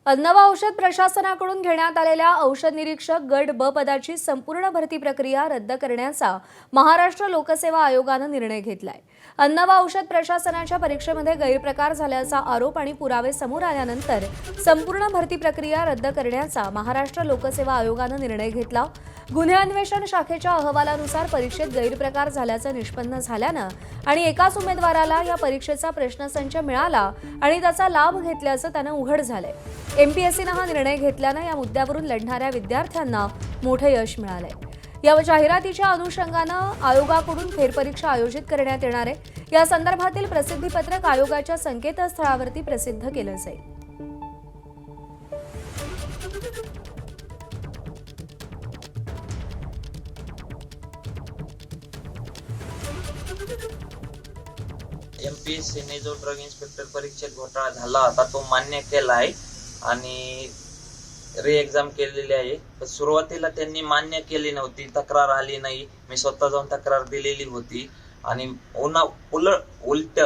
अन्न व औषध प्रशासनाकडून घेण्यात आलेल्या औषध निरीक्षक गट ब पदाची संपूर्ण भरती प्रक्रिया रद्द करण्याचा महाराष्ट्र लोकसेवा आयोगाने निर्णय घेतलाय। अन्न व औषध प्रशासनाच्या परीक्षेमध्ये गैरप्रकार झाल्याचा आरोप आणि पुरावे समोर आल्यानंतर संपूर्ण भरती प्रक्रिया रद्द करण्याचा महाराष्ट्र लोकसेवा आयोगाने निर्णय घेतला। गुन्हे अन्वेषण शाखेच्या अहवालानुसार परीक्षेत गैरप्रकार झाल्याचे निष्पन्न झाल्याने आणि एकाच उमेदवाराला या परीक्षेचा प्रश्नसंच मिळाला आणि त्याचा लाभ घेतल्याचे त्याने उघड झाले। एमपीएससीने हा निर्णय घेतल्याने या मुद्द्यावरून लढणाऱ्या विद्यार्थ्यांना मोठे यश मिळाले। या जाहिरातीच्या अनुषंगाने आयोगाकडून फेरपरीक्षा आयोजित करण्यात येणार आहे। या संदर्भातील प्रसिद्धीपत्रक आयोगाच्या संकेतस्थळावरती प्रसिद्ध केले जाईल। एमपीएससीने जो ड्रग इन्स्पेक्टर परीक्षेत घोटाळा झाला होता तो मान्य केला आहे आणि री एक्झाम केलेली आहे। पण सुरुवातीला त्यांनी मान्य केली नव्हती, तक्रार आली नाही, मी स्वतः जाऊन तक्रार दिलेली होती आणि उलट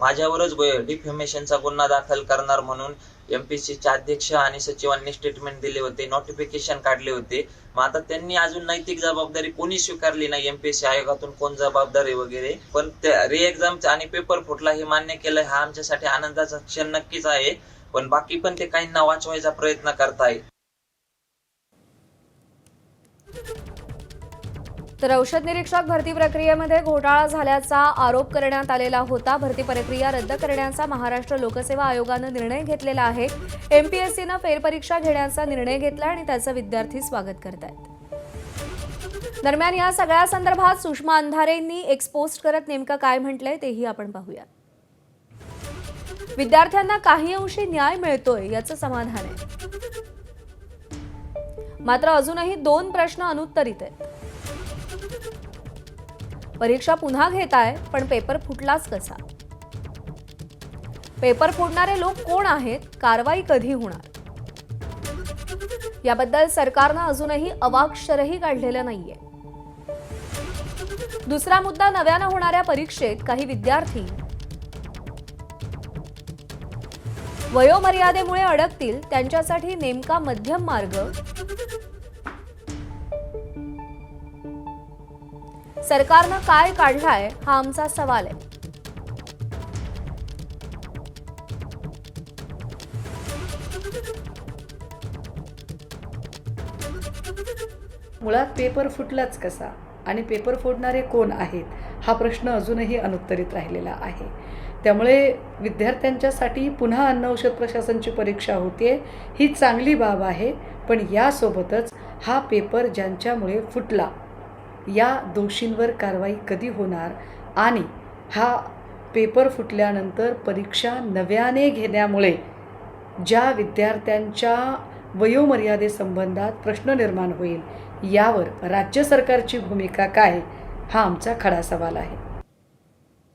माझ्यावरच डिफेमेशनचा गुन्हा दाखल करणार म्हणून एमपीएससीचे अध्यक्ष आणि सचिवांनी स्टेटमेंट दिले होते, नोटिफिकेशन काढले होते। मग आता त्यांनी अजून नैतिक जबाबदारी कोणी स्वीकारली नाही, एमपीएससी आयोगातून कोण जबाबदार आहे वगैरे। पण री एक्झाम आणि पेपर फुटला हे मान्य केलं, हा आमच्यासाठी आनंदाचा क्षण नक्कीच आहे। पण बाकी पण ते काहींना वाचवायचा प्रयत्न करताय। तर औषध निरीक्षक भरती प्रक्रियेमध्ये घोटाळा झाल्याचा आरोप करण्यात आलेला होता। भरती प्रक्रिया रद्द करण्याचा महाराष्ट्र लोकसेवा आयोगाने निर्णय घेतलेला आहे। एमपीएससीने फेरपरीक्षा घेण्याचा निर्णय घेतला आणि त्याचे विद्यार्थी स्वागत करतायत। दरम्यान या सगळ्या संदर्भात सुषमा अंधारेंनी एक पोस्ट करत नेमकं काय म्हटलंय तेही आपण पाहूया। विद्यार्थ्यांना काही अंशी न्याय मिळतोय याचं समाधान आहे, मात्र अजूनही 2 प्रश्न अनुत्तरित आहेत। परीक्षा पुन्हा घेताय पण पेपर फुटलाच कसा? पेपर फोडणारे लोक कोण आहेत? कारवाई कधी होणार? याबद्दल सरकारने अजूनही अवाक्षरही काढलेलं नाहीये। दुसरा मुद्दा, नव्याने होणाऱ्या परीक्षेत काही विद्यार्थी वयोमर्यादेमुळे अडकतील, त्यांच्यासाठी नेमका मध्यम मार्ग सरकारने काय काढलाय हा आमचा सवाल आहे। मुळात पेपर फुटलाच कसा आणि पेपर फोडणारे कोण आहेत हा प्रश्न अजूनही अनुत्तरित राहिलेला आहे। त्यामुळे विद्यार्थ्यांच्यासाठी पुन्हा अन्न औषध प्रशासनाची परीक्षा होते ही चांगली बाब आहे, पण यासोबतच हा पेपर ज्यांच्यामुळे फुटला या दोषींवर कारवाई कधी होणार आणि हा पेपर फुटल्यानंतर परीक्षा नव्याने घेण्यामुळे ज्या विद्यार्थ्यांच्या वयोमर्यादेसंबंधात प्रश्न निर्माण होईल यावर राज्य सरकारची भूमिका काय हा आमचा खडा सवाल आहे।